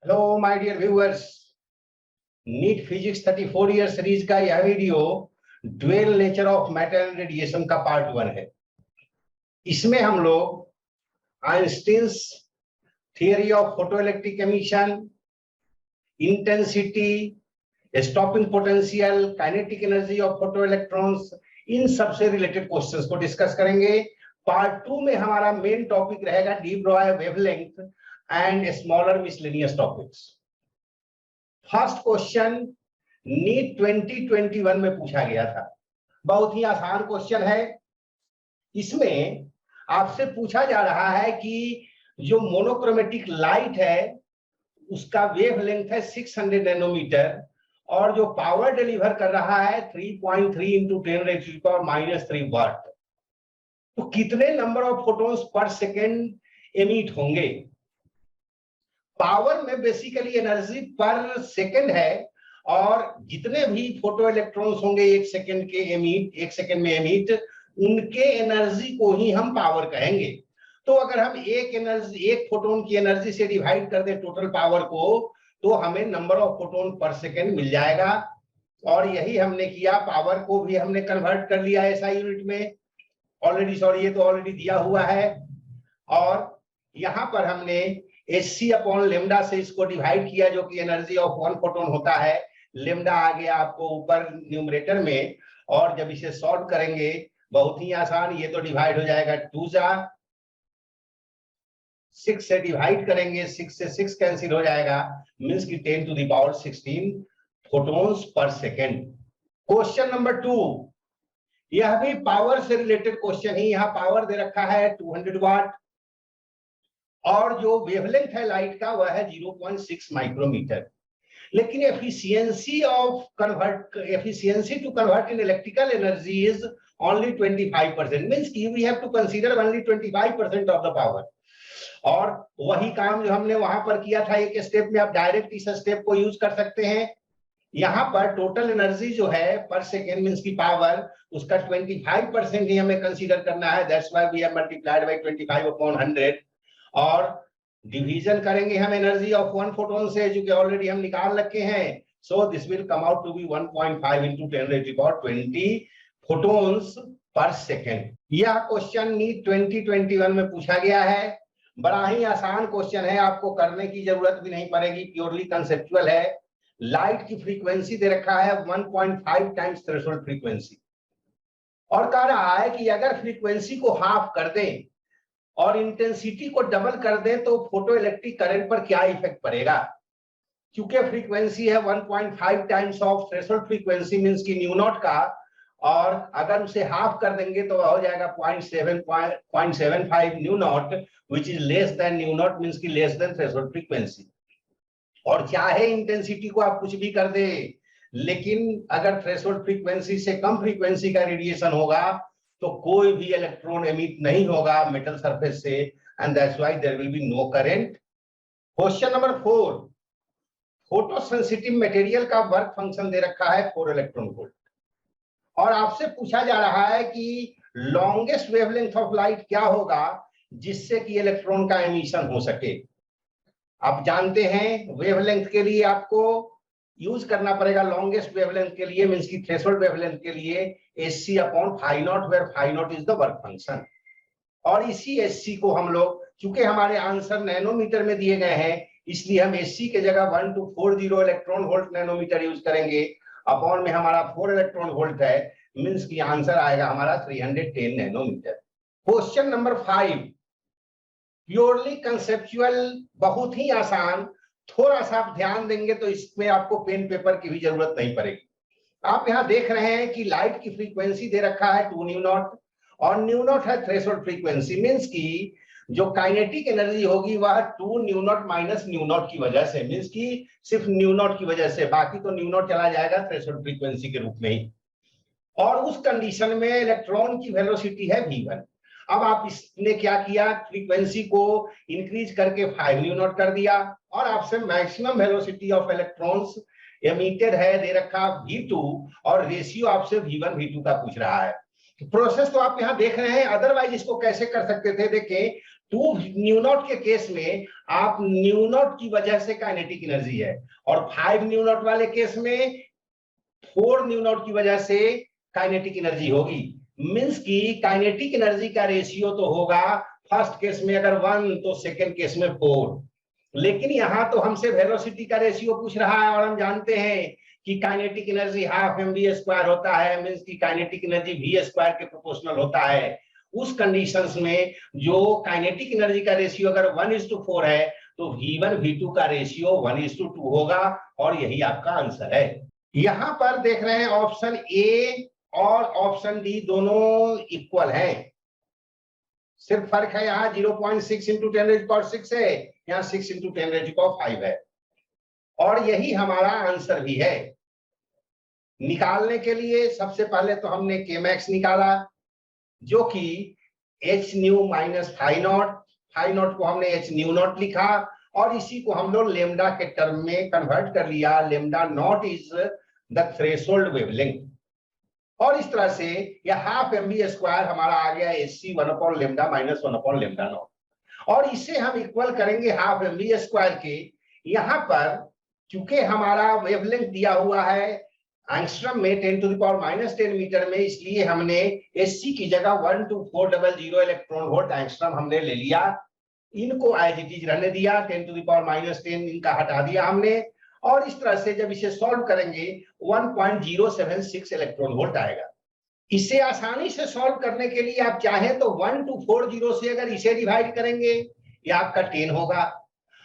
Hello my dear viewers, NEET physics 34 year series का यह video dual nature of matter and radiation का part 1 है। इसमें हम लोग Einstein's theory of photoelectric emission, intensity, stopping potential, kinetic energy of photoelectrons, इन सबसे related questions को डिस्कस करेंगे। पार्ट 2 में हमारा मेन टॉपिक रहेगा de Broglie wavelength and smaller miscellaneous topics. First question NEET 2021 में पूछा गया था, बहुत ही आसान क्वेश्चन है। इसमें आपसे पूछा जा रहा है कि जो मोनोक्रोमेटिक लाइट है उसका वेवलेंथ है 600 नैनोमीटर और जो पावर डिलीवर कर रहा है 3.3 इंटू 10⁻³ वाट। तो कितने number of photons per second emit होंगे? पावर में बेसिकली एनर्जी पर सेकंड है और जितने भी फोटो इलेक्ट्रॉन्स होंगे एक सेकंड में एमिट, उनके एनर्जी को ही हम पावर कहेंगे। तो अगर हम एक फोटोन की एनर्जी से डिवाइड कर दें टोटल पावर को, तो हमें नंबर ऑफ फोटोन पर सेकंड मिल जाएगा। और यही हमने किया, पावर को भी हमने कन्वर्ट कर लिया ऐसा यूनिट में ये तो ऑलरेडी दिया हुआ है। और यहां पर हमने hc/λ से इसको डिवाइड किया, जो कि एनर्जी ऑफ वन फोटोन होता है। लेमडा आ गया आपको ऊपर न्यूमरेटर में, और जब इसे सॉल्व करेंगे बहुत ही आसान, ये तो डिवाइड हो जाएगा 2 जा 6 से डिवाइड करेंगे, 6 से 6 कैंसिल हो जाएगा, मींस की 10⁻16 photons per second. Question number 2, यह भी पावर से रिलेटेड क्वेश्चन ही। यहाँ पावर दे रखा है 200 वाट और जो वेवलेंथ है लाइट का वह है 0.6 माइक्रोमीटर। लेकिन efficiency to convert in electrical energy is only 25%, means की we have to consider only 25% of the power. और वही काम जो हमने वहां पर किया था एक स्टेप में, आप डायरेक्ट इस स्टेप को यूज कर सकते हैं। यहाँ पर टोटल एनर्जी जो है पर सेकेंड मींस की पावर, उसका 25% ही हमें कंसीडर करना है। That's why we have multiplied by 25/100 और डिवीजन करेंगे हम एनर्जी ऑफ वन फोटोन से, जो कि ऑलरेडी हम निकाल रखे हैं। So this will come out to be 1.5 into 10⁻20 photons per second. यह क्वेश्चन नीट 2021 में पूछा गया है। बड़ा ही आसान क्वेश्चन है, आपको करने की जरूरत भी नहीं पड़ेगी, प्योरली कंसेप्चुअल है। लाइट की फ्रीक्वेंसी दे रखा है 1.5 टाइम्स थ्रेशोल्ड फ्रीक्वेंसी, और कह रहा है कि अगर फ्रीक्वेंसी को हाफ कर दें और इंटेंसिटी को डबल कर दें तो फोटो इलेक्ट्रिक करंट पर क्या इफेक्ट पड़ेगा। क्योंकि फ्रीक्वेंसी है 1.5 times of threshold frequency means की न्यू नॉट का, और अगर उसे हाफ कर देंगे तो हो जाएगा 0.75 new not, which is less than new naught, means की लेस देन थ्रेशोल्ड फ्रीक्वेंसी। और चाहे इंटेंसिटी को आप कुछ भी कर दे, लेकिन अगर थ्रेशोल्ड फ्रीक्वेंसी से कम फ्रीक्वेंसी का रेडिएशन होगा तो कोई भी इलेक्ट्रॉन एमिट नहीं होगा मेटल सरफेस से, and that's why there will be no current. Question number 4, photo sensitive material का वर्क फंक्शन दे रखा है 4 इलेक्ट्रॉन वोल्ट, और आपसे पूछा जा रहा है कि लॉन्गेस्ट वेवलेंथ ऑफ लाइट क्या होगा जिससे कि इलेक्ट्रॉन का एमिशन हो सके। आप जानते हैं वेवलेंथ के लिए आपको यूज करना पड़ेगा, लॉन्गेस्ट वेवलेंथ के लिए मींस की थ्रेशोल्ड वेवलेंथ के लिए hc/φ0, where φ0 is the work function. और इसी hc को हम लोग, चूंकि हमारे आंसर नैनोमीटर में दिए गए हैं, इसलिए हम hc के जगह 1240 इलेक्ट्रॉन वोल्ट नैनोमीटर यूज करेंगे। अपॉन में हमारा 4 इलेक्ट्रॉन वोल्ट है, मींस की आंसर आएगा हमारा 310 nanometre. Question number 5, purely conceptual, बहुत ही आसान। थोड़ा सा आप ध्यान देंगे तो इसमें आपको पेन पेपर की भी जरूरत नहीं पड़ेगी। आप यहाँ देख रहे हैं कि लाइट की फ्रीक्वेंसी दे रखा है 2 न्यू नॉट, और न्यू नॉट है थ्रेशोल्ड फ्रीक्वेंसी, मींस की जो काइनेटिक एनर्जी होगी वह 2 new naught minus new not की वजह से, मींस की सिर्फ न्यू नॉट की वजह से, बाकी तो न्यू नॉट चला जाएगा थ्रेशोल्ड फ्रीक्वेंसी के रूप में ही। और उस कंडीशन में इलेक्ट्रॉन की वेलोसिटी है v1। अब आप इसने क्या किया, फ्रीक्वेंसी को इंक्रीज करके 5 न्यू नॉट कर दिया, और आपसे maximum velocity of electrons emitted है दे रखा v2, और रेशियो आपसे v1 v2 का पूछ रहा है। प्रोसेस तो आप यहाँ देख रहे हैं, अदरवाइज इसको कैसे कर सकते थे, देखें 2 न्यू नॉट के केस में आप न्यू नॉट की वजह से काइनेटिक एनर्जी है, और 5 न्यू नॉट वाले केस में 4 न्यू नॉट की वजह से काइनेटिक एनर्जी होगी। मींस की काइनेटिक एनर्जी का रेशियो तो होगा फर्स्ट केस में अगर 1 तो सेकंड केस में 4, लेकिन यहां तो हमसे वेलोसिटी का रेशियो पूछ रहा है, और हम जानते हैं कि काइनेटिक एनर्जी हाफ mv² होता है, मींस की काइनेटिक एनर्जी v² के प्रोपोर्शनल होता है। उस कंडीशंस में जो काइनेटिक एनर्जी का रेशियो अगर 1:4 है तो v1 v2 का रेशियो 1:2 होगा, और यही आपका आंसर है। यहां पर देख रहे हैं ऑप्शन ए और ऑप्शन डी दोनों इक्वल हैं, सिर्फ फर्क है यहाँ 0.6 × 10⁻⁶ है, यहाँ 6 × 10⁵ है, और यही हमारा आंसर भी है। निकालने के लिए सबसे पहले तो हमने Kmax निकाला, जो कि h nu minus phi naught को हमने h न्यू नॉट लिखा, और इसी को हम लोग लेमडा के टर्म में कन्वर्ट कर लिया। Lambda naught is the threshold wavelength, और इस तरह से यह हाफ mv² हमारा आ गया hc 1/λ माइनस 1/λ नॉट, और इसे हम इक्वल करेंगे हाफ mv² के। यहां पर चूंकि हमारा वेवलेंथ दिया हुआ है एंगस्ट्रम में 10⁻⁻10 मीटर में, इसलिए हमने hc की जगह 12400 इलेक्ट्रॉन वोल्ट एंगस्ट्रम हमने ले लिया। इनको एज इट इज रहने दिया, 10⁻⁻10 इनका हटा दिया हमने, और इस तरह से जब इसे सॉल्व करेंगे 1.076 इलेक्ट्रॉन वोल्ट आएगा। इसे आसानी से सॉल्व करने के लिए आप चाहें तो 1240 से अगर इसे डिवाइड करेंगे यह आपका 10 होगा,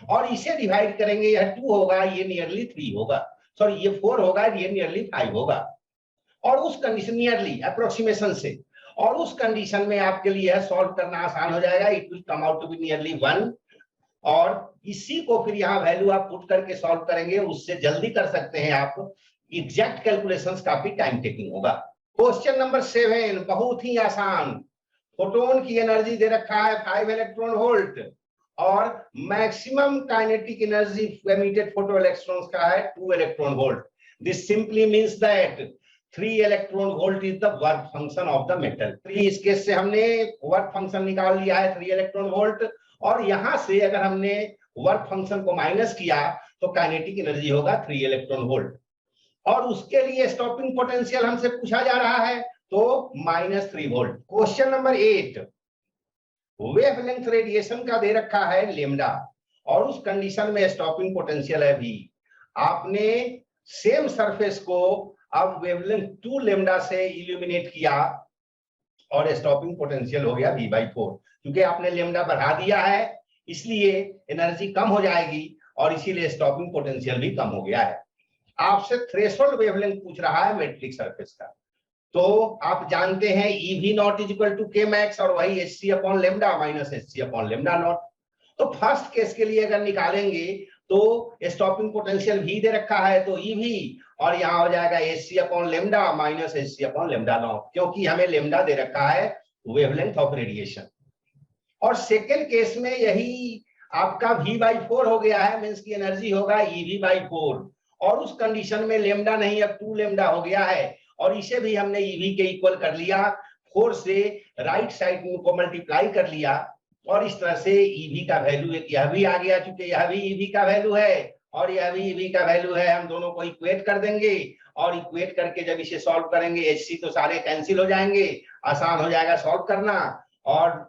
और इसे डिवाइड करेंगे यह 2 होगा, ये नियरली 3 होगा, सॉरी ये 4 होगा, ये नियरली 5 होगा, और उस कंडीशन नियरली अप्रोक्सीमेशन से, और उस कंडीशन में आपके लिए यह सॉल्व करना आसान हो जाएगा। It will come out to be nearly 1, और इसी को फिर यहाँ वैल्यू आप पुट करके सॉल्व करेंगे, उससे जल्दी कर सकते हैं आप। एग्जैक्ट कैलकुलेशंस काफी टाइम टेकिंग होगा। क्वेश्चन नंबर 7 बहुत ही आसान। फोटोन की एनर्जी दे रखा है 5 इलेक्ट्रॉन वोल्ट, और maximum kinetic energy emitted photo electrons का है 2 electron volt. This simply means that 3 electron volt is the work function of the metal. 3 इस केस से हमने वर्क फंक्शन निकाल लिया है 3 इलेक्ट्रॉन वोल्ट, और यहां से अगर हमने वर्क फंक्शन को माइनस किया तो काइनेटिक एनर्जी होगा 3 इलेक्ट्रॉन वोल्ट, और उसके लिए स्टॉपिंग पोटेंशियल हमसे पूछा जा रहा है तो -3 volt. Question number 8 wavelength radiation का दे रखा है लेमडा, और उस कंडीशन में स्टॉपिंग पोटेंशियल है भी। आपने सेम सरफेस को अब वेवलेंथ 2 लेमडा से इल्यूमिनेट किया, और स्टॉपिंग पोटेंशियल हो गया v/4, क्योंकि आपने लेमडा बढ़ा दिया है इसलिए एनर्जी कम हो जाएगी, और इसीलिए स्टॉपिंग पोटेंशियल भी कम हो गया है। आपसे थ्रेशोल्ड वेवलेंथ पूछ रहा है मेट्रिक सरफेस का, तो आप जानते हैं EV0 = Kmax, और वही hc/λ माइनस hc/λ नॉट। तो फर्स्ट केस के लिए अगर निकालेंगे तो स्टॉपिंग पोटेंशियल v दे रखा है तो EV, और यहाँ हो जाएगा hc/λ माइनस hc/λ नॉट, क्योंकि हमें लेमडा दे रखा है वेवलेंथ ऑफ रेडिएशन। और सेकेंड केस में यही आपका v/4 हो गया है, मींस की एनर्जी होगा EV/4, और उस कंडीशन में लेमडा नहीं अब 2 लेमडा हो गया है, और इसे भी हमने EV के इक्वल कर लिया, 4 से राइट साइड को मल्टीप्लाई कर लिया, और इस तरह से EV का वैल्यू यह भी आ गया, चूंकि यह भी EV का वैल्यू है और यह भी EV का वैल्यू है। हम दोनों को इक्वेट कर देंगे, और इक्वेट करके जब इसे सॉल्व करेंगे hc तो सारे कैंसिल हो जाएंगे, आसान हो जाएगा सॉल्व करना, और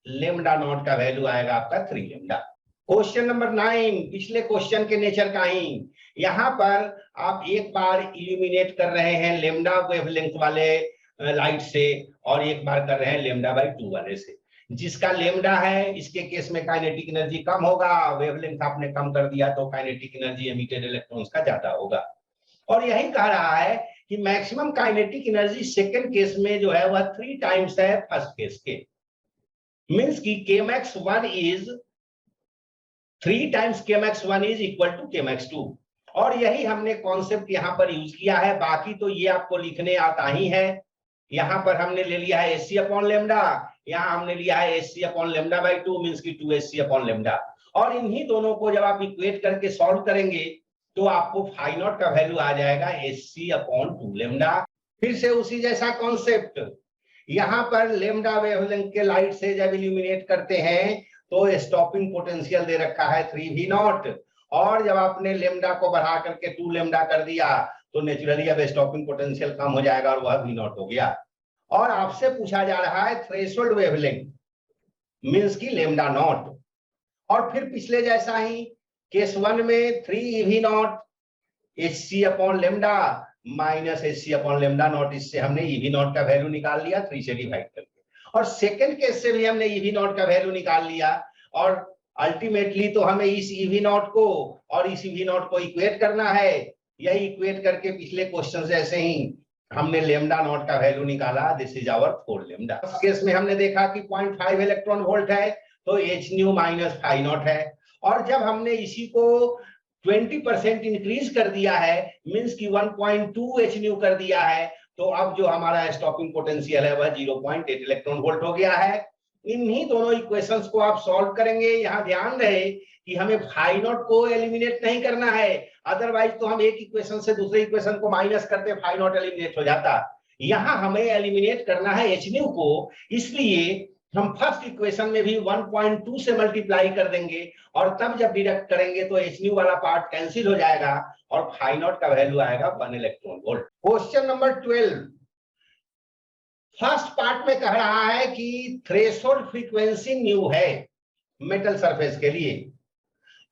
लेमडा नॉट का वैल्यू आएगा आपका 3 लेमडा। क्वेश्चन नंबर 9 पिछले क्वेश्चन के नेचर का ही। यहाँ पर आप एक बार इल्यूमिनेट कर रहे हैं लेमडा वेवलेंथ वाले लाइट से, और एक बार कर रहे हैं λ/2 वाले से। जिसका लेमडा है इसके केस में काइनेटिक एनर्जी कम होगा, वेवलेंथ आपने कम कर दिया तो काइनेटिक एनर्जी एमिटेड इलेक्ट्रॉन्स का ज्यादा होगा। और यही कह रहा है कि maximum kinetic energy second case में जो है वह 3 टाइम्स है फर्स्ट केस के, मींस की Kmax1 is 3 times Kmax1 is equal to Kmax2, और यही हमने कॉन्सेप्ट यहाँ पर यूज किया है। बाकी तो ये आपको लिखने आता ही है। यहाँ पर हमने ले लिया है hc/λ, यहाँ हमने लिया है hc/λ/2 मींस की 2hc/λ, और इन्हीं दोनों को जब आप इक्वेट करके सॉल्व करेंगे तो आपको फाई नॉट का वैल्यू आ जाएगा hc/2λ। फिर से उसी जैसा कॉन्सेप्ट, यहाँ पर लेमडा वेवलेंथ के लाइट से जब इल्यूमिनेट करते हैं तो स्टॉपिंग पोटेंशियल दे रखा है 3v0, और जब आपने लेमडा को बढ़ा करके 2 लेमडा कर दिया तो नेचुरली अब स्टॉपिंग पोटेंशियल कम हो जाएगा और वह v0 हो गया। और आपसे पूछा जा रहा है थ्रेशोल्ड वेवलेंथ मींस की लेमडा नॉट, और फिर पिछले जैसा ही केस 1 में 3ev0 hc upon lambda minus hc upon lambda naught, इससे हमने ev0 का वैल्यू निकाल लिया 3 से डिवाइड करके, और सेकंड केस से भी हमने ev0 का वैल्यू निकाल लिया, और अल्टीमेटली तो हमें इस ev0 को और इस ev0 को इक्वेट करना है। यही इक्वेट करके पिछले क्वेश्चन जैसे ही हमने लेमडा नॉट का वैल्यू निकाला, दिस इज आवर 4 लेमडा। इस केस में हमने देखा कि 0.5 इलेक्ट्रॉन वोल्ट है तो h nu minus phi naught है, और जब हमने इसी को 20% इंक्रीज कर दिया है मींस की 1.2 h न्यू कर दिया है, तो अब जो हमारा स्टॉपिंग पोटेंशियल है वह 0.8 इलेक्ट्रॉन वोल्ट हो गया है। इन्हीं दोनों इक्वेशंस को आप सॉल्व करेंगे। यहाँ ध्यान रहे कि हमें फाई नॉट को एलिमिनेट नहीं करना है, अदरवाइज तो हम एक इक्वेशन से दूसरे इक्वेशन को माइनस करते फाई नॉट एलिमिनेट हो जाता। यहाँ हमें एलिमिनेट करना है एच न्यू को, इसलिए हम फर्स्ट इक्वेशन में भी 1.2 से मल्टीप्लाई कर देंगे, और तब जब डिडक्ट करेंगे तो एच न्यू वाला पार्ट कैंसिल हो जाएगा और फाई नॉट का वैल्यू आएगा 1 electron volt. Question number 12 first part में कह रहा है कि थ्रेशोल्ड फ्रीक्वेंसी न्यू है मेटल सरफेस के लिए,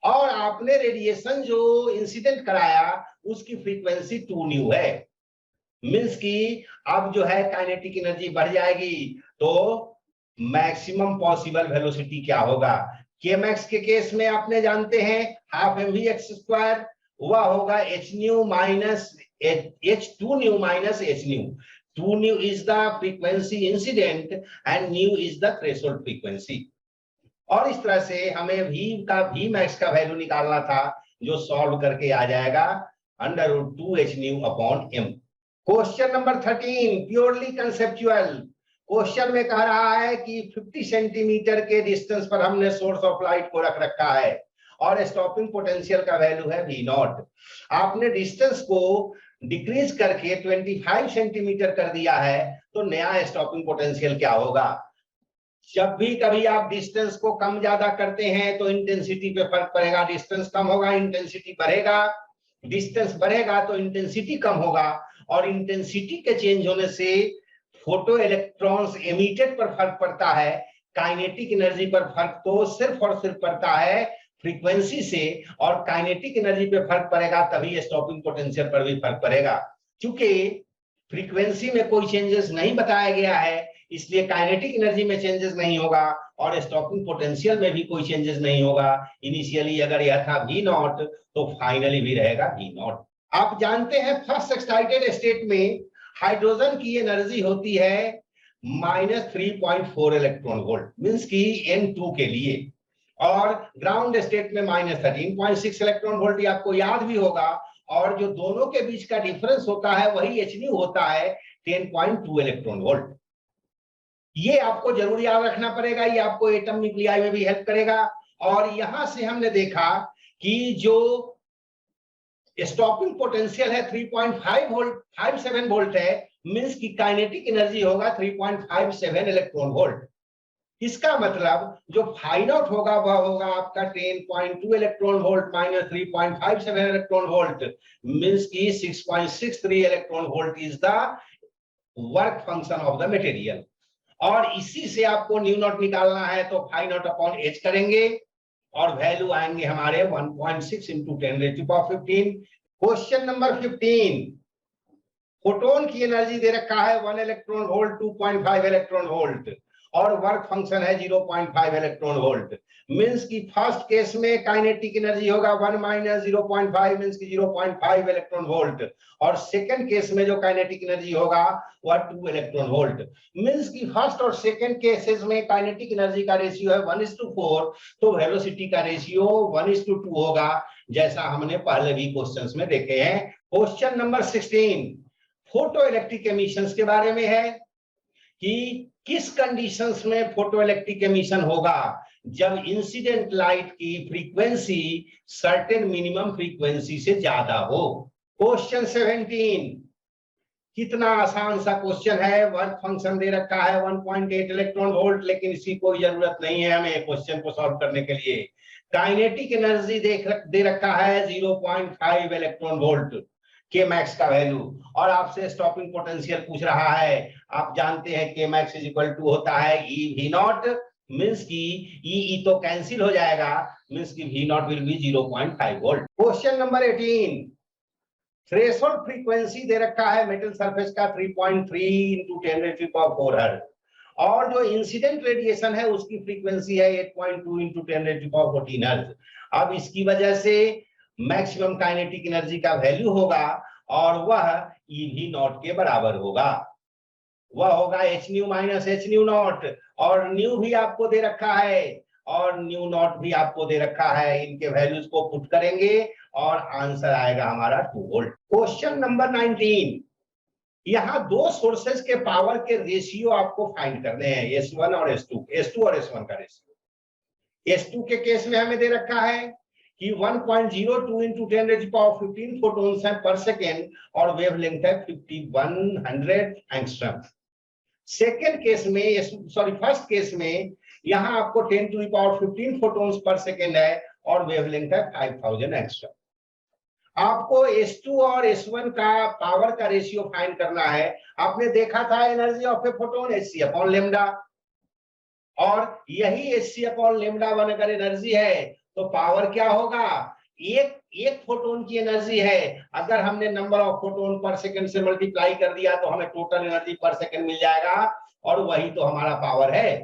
और आपने रेडिएशन जो इंसिडेंट कराया उसकी फ्रीक्वेंसी 2 न्यू है, मींस की अब जो है काइनेटिक एनर्जी बढ़ जाएगी, तो मैक्सिमम पॉसिबल वेलोसिटी क्या होगा। केमैक्स के केस में आपने जानते हैं हाफ mvx², वह होगा h nu minus h2 new minus h new. 2 new is the frequency incident and new is the threshold frequency, और इस तरह से हमें v मैक्स का वैल्यू निकालना था, जो सॉल्व करके आ जाएगा √2h new upon m। Question number 13 purely conceptual. Question में कह रहा है कि 50 सेंटीमीटर के डिस्टेंस पर हमने सोर्स ऑफ लाइट को रख रखा है और स्टॉपिंग पोटेंशियल का वैल्यू है v0। आपने डिस्टेंस को डिक्रीज करके 25 सेंटीमीटर कर दिया है, तो नया स्टॉपिंग पोटेंशियल क्या होगा। जब भी कभी आप डिस्टेंस को कम ज्यादा करते हैं तो इंटेंसिटी पे फर्क पड़ेगा, डिस्टेंस कम होगा इंटेंसिटी बढ़ेगा, डिस्टेंस बढ़ेगा तो इंटेंसिटी कम होगा, और इंटेंसिटी के चेंज होने से फोटो इलेक्ट्रॉन्स एमिटेड पर फर्क पड़ता है, काइनेटिक एनर्जी पर फर्क तो सिर्फ और सिर्फ पड़ता है फ्रीक्वेंसी से, और काइनेटिक एनर्जी पे फर्क पड़ेगा तभी स्टॉपिंग पोटेंशियल पर भी फर्क पड़ेगा। क्योंकि फ्रीक्वेंसी में कोई चेंजेस नहीं बताया गया है, इसलिए काइनेटिक एनर्जी में चेंजेस नहीं होगा और स्टॉपिंग पोटेंशियल में भी कोई चेंजेस नहीं होगा। इनिशियली अगर यह था v0 तो फाइनली भी रहेगा v0। आप जानते हैं फर्स्ट एक्साइटेड स्टेट में हाइड्रोजन की एनर्जी होती है -3.4 इलेक्ट्रॉन वोल्ट मींस की N2 के लिए, और ग्राउंड स्टेट में -13.6 इलेक्ट्रॉन वोल्ट, ये आपको याद भी होगा, और जो दोनों के बीच का डिफरेंस होता है वही एच न्यू होता है 10.2 इलेक्ट्रॉन वोल्ट। ये आपको जरूर याद रखना पड़ेगा, ये आपको एटम न्यूक्लियाई में भी हेल्प करेगा। और यहां से हमने देखा कि जो स्टॉपिंग पोटेंशियल है 3.57 वोल्ट है, मींस की काइनेटिक एनर्जी होगा 3.57 इलेक्ट्रॉन वोल्ट। इसका मतलब जो फाई नॉट होगा वह होगा आपका 10.2 electron volt minus 3.57 electron volt, means की 6.63 electron volt is the work function of the material. और इसी से आपको न्यू नॉट निकालना है तो फाई नॉट अपॉन एच करेंगे और वैल्यू आएंगे हमारे 1.6 इंटू 10⁻15। क्वेश्चन नंबर 15 फोटोन की एनर्जी दे रखा है 1 इलेक्ट्रॉन वोल्ट 2.5 इलेक्ट्रॉन वोल्ट और वर्क फंक्शन है 0.5 इलेक्ट्रॉन वोल्ट, मींस की फर्स्ट केस में काइनेटिक एनर्जी होगा 1 माइनस 0.5 मींस की 0.5 इलेक्ट्रॉन वोल्ट, और सेकंड केस में जो काइनेटिक एनर्जी होगा वह 2 इलेक्ट्रॉन वोल्ट, मींस की फर्स्ट और सेकंड केसेस में काइनेटिक एनर्जी का रेशियो है 1:4, तो वेलोसिटी का रेशियो 1:2 होगा, जैसा हमने पहले भी क्वेश्चंस में देखे हैं। Question number 16 photo electric emissions के बारे में है कि किस कंडीशंस में फोटो इलेक्ट्रिक एमिशन होगा, जब इंसिडेंट लाइट की फ्रीक्वेंसी सर्टेन मिनिमम फ्रीक्वेंसी से ज्यादा हो। क्वेश्चन 17 कितना आसान सा क्वेश्चन है। वर्क फंक्शन दे रखा है 1.8 इलेक्ट्रॉन वोल्ट, लेकिन इसकी कोई जरूरत नहीं है हमें क्वेश्चन को सॉल्व करने के लिए। काइनेटिक एनर्जी दे रखा है 0.5 इलेक्ट्रॉन वोल्ट के मैक्स का वैल्यू, और आपसे स्टॉपिंग पोटेंशियल पूछ रहा है। आप जानते हैं के मैक्स इज इक्वल टू होता है ई वी नॉट, मीन्स की ई तो कैंसिल हो जाएगा, मीन्स की V naught will be 0.5 volt. Question number 18, threshold frequency दे रखा है मेटल सरफेस का 3.3 into 10⁴ हर्ट्ज, और जो इंसिडेंट रेडिएशन है उसकी फ्रीक्वेंसी है 8.2 into 10⁻14 हर्ट्ज। अब इसकी वजह से मैक्सिमम काइनेटिक एनर्जी का वैल्यू होगा और वह ई वी नॉट के बराबर होगा, वह होगा H nu minus h nu naught, और न्यू भी आपको दे रखा है और न्यू नॉट भी आपको दे रखा है। इनके वैल्यूज को पुट करेंगे और आंसर आएगा हमारा 2 वोल्ट। क्वेश्चन नंबर 19, यहां दो सोर्सेज के पावर के रेशियो आपको फाइंड करने हैं, S1 और S2, S2 और S1 का रेशियो। S2 के केस में हमें दे रखा है कि 1.02 into 10⁻15 फोटॉन्स है पर सेकेंड और वेवलेंथ है 5100 एंगस्ट्रॉम। सेकेंड केस में फर्स्ट केस में यहां आपको 10⁻15 फोटॉन्स पर सेकेंड है और वेवलेंथ है 5000 एंगस्ट्रॉम। आपको S2 और S1 का पावर का रेशियो फाइंड करना है। आपने देखा था energy of a photon hc/λ, और यही hc/λ1 अगर एनर्जी है तो पावर क्या होगा, एक फोटोन की एनर्जी है, अगर हमने नंबर ऑफ फोटोन पर सेकंड से मल्टीप्लाई कर दिया तो हमें टोटल एनर्जी पर सेकंड मिल जाएगा, और वही तो हमारा पावर है।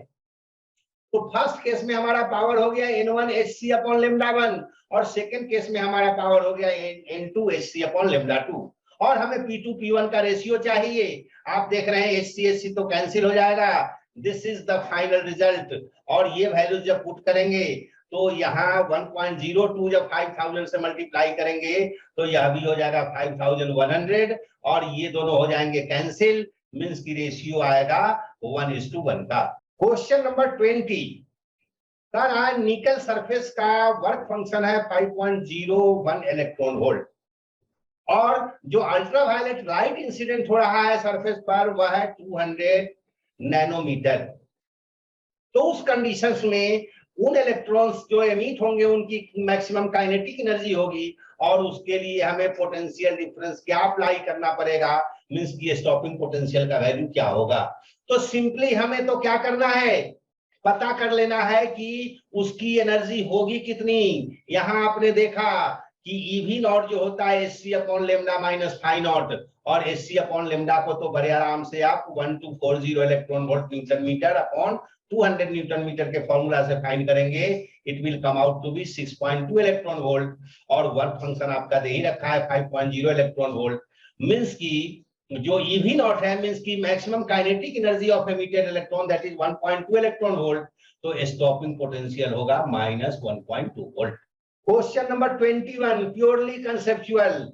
तो फर्स्ट केस में हमारा पावर हो गया N1 hc/λ1 और सेकंड केस में हमारा पावर हो गया N2 hc/λ2, और हमें P2 P1 का रेशियो चाहिए। आप देख रहे हैं hc तो कैंसिल हो जाएगा, this is the final result, और ये वैल्यू जब पुट करेंगे तो यहाँ 1.02 जब 5000 से मल्टीप्लाई करेंगे तो यह भी हो जाएगा 5100, और ये दोनों हो जाएंगे कैंसिल, मींस की रेशियो आएगा 1:1 का। क्वेश्चन नंबर 20, सर निकल सरफेस का वर्क फंक्शन है 5.01 इलेक्ट्रॉन वोल्ट, और जो अल्ट्रावायलेट लाइट इंसिडेंट हो रहा है सरफेस पर वह है 200 नैनोमीटर। तो उस कंडीशंस में उन इलेक्ट्रॉन्स जो एमिट होंगे उनकी मैक्सिमम काइनेटिक एनर्जी होगी, और उसके लिए हमें पोटेंशियल डिफरेंस क्या अप्लाई करना पड़ेगा, मींस की स्टॉपिंग पोटेंशियल का वैल्यू क्या होगा। तो सिंपली हमें तो क्या करना है, पता कर लेना है कि उसकी एनर्जी होगी कितनी। यहां आपने देखा कि ईवी नॉट जो होता है hc/λ माइनस फाई नॉट, और hc/λ को तो बड़े आराम से आप 1240 electron volt newton metre upon 200 newton metre के फॉर्मूला से फाइंड करेंगे, it will come out to be 6.2 electron volt, और वर्क फंक्शन आपका दे ही रखा है 5.0 इलेक्ट्रॉन वोल्ट, मींस की जो ईवी नॉट है मींस की maximum kinetic energy of emitted electron that is 1.2 electron volt, तो स्टॉपिंग पोटेंशियल होगा -1.2 volt. Question number 21, purely conceptual,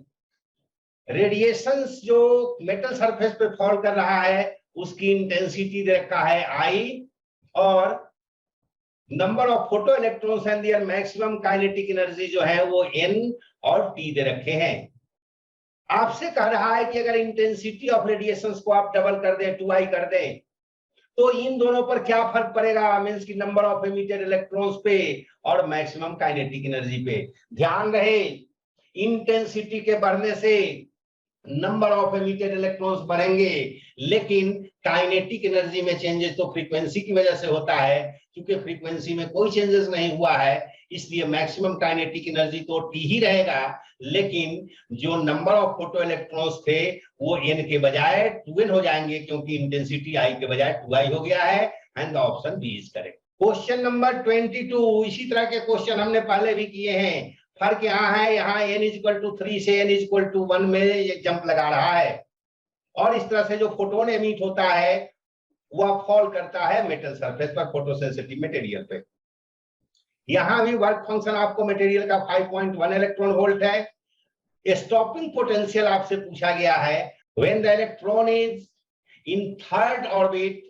radiations जो मेटल सरफेस पे फॉल कर रहा है उसकी इंटेंसिटी दे रखा है I, और number of photo electrons and their maximum kinetic energy जो है वो N और T दे रखे हैं। आपसे कह रहा है कि अगर इंटेंसिटी ऑफ रेडिएशंस को आप डबल कर दें, 2I कर दें, तो इन दोनों पर क्या फर्क पड़ेगा, मींस की नंबर ऑफ एमिटेड इलेक्ट्रॉन्स पे और मैक्सिमम काइनेटिक एनर्जी पे। ध्यान रहे, इंटेंसिटी के बढ़ने से नंबर ऑफ एमिटेड इलेक्ट्रॉन्स बढ़ेंगे, लेकिन काइनेटिक एनर्जी में चेंजेस तो फ्रीक्वेंसी की वजह से होता है, क्योंकि फ्रीक्वेंसी में कोई चेंजेस नहीं हुआ है, इसलिए मैक्सिमम काइनेटिक एनर्जी तो T ही रहेगा, लेकिन जो नंबर ऑफ फोटो इलेक्ट्रॉन्स थे वो N के बजाय 2N हो जाएंगे, क्योंकि इंटेंसिटी I के बजाय 2I हो गया है, and option B is correct. Question number 22, इसी तरह के क्वेश्चन हमने पहले भी किए हैं, फर्क यहाँ है, यहाँ n=3 से n=1 में ये जंप लगा रहा है, और इस तरह से जो फोटोन एमिट होता है वह फॉल करता है मेटल सरफेस पर, फोटोसेंसिटिव मटेरियल पे। यहां भी वर्क फंक्शन आपको मटेरियल का 5.1 इलेक्ट्रॉन वोल्ट है। स्टॉपिंग पोटेंशियल आपसे पूछा गया है, when the electron is in third orbit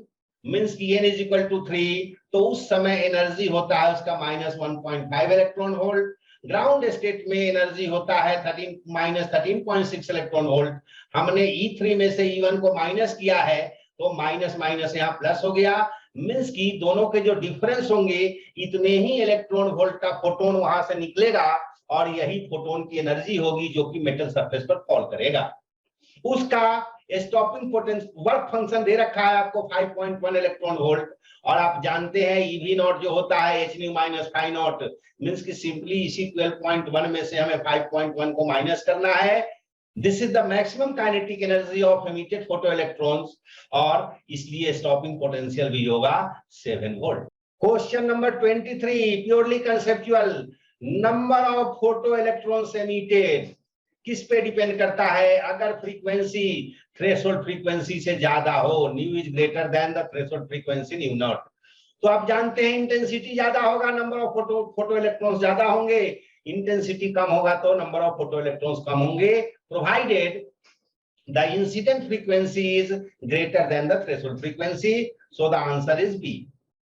means की n=3, तो उस समय एनर्जी होता है उसका -1.5 इलेक्ट्रॉन वोल्ट, ग्राउंड स्टेट में एनर्जी होता है 13 - 13.6 इलेक्ट्रॉन वोल्ट। हमने E3 में से E1 को माइनस किया है तो माइनस माइनस यहाँ प्लस हो गया, मींस कि दोनों के जो डिफरेंस होंगे इतने ही इलेक्ट्रॉन वोल्ट का फोटोन वहां से निकलेगा और यही फोटोन की एनर्जी होगी जो कि मेटल सरफेस पर फॉल करेगा। उसका स्टॉपिंग पोटेंशियल वर्क फंक्शन दे रखा है आपको 5.1 इलेक्ट्रॉन वोल्ट, और आप जानते हैं EV नॉट जो होता है H - phi नॉट, मींस कि सिंपली इसी 12.1 में से हमें 5.1 को माइनस करना है। This is the maximum kinetic energy of emitted photo electrons, और इसलिए स्टॉपिंग पोटेंशियल भी होगा 7 volt. Question number 23 purely conceptual, number of photo electrons emitted किस पे डिपेंड करता है? अगर फ्रीक्वेंसी थ्रेशोल्ड फ्रीक्वेंसी से ज्यादा हो, new is greater than the threshold frequency new naught, तो आप जानते हैं इंटेंसिटी ज्यादा होगा, नंबर ऑफ फोटो इलेक्ट्रॉन्स ज्यादा होंगे, इंटेंसिटी कम होगा तो नंबर ऑफ फोटो इलेक्ट्रॉन्स कम होंगे, provided the incident frequency is greater than the threshold frequency, so the answer is B.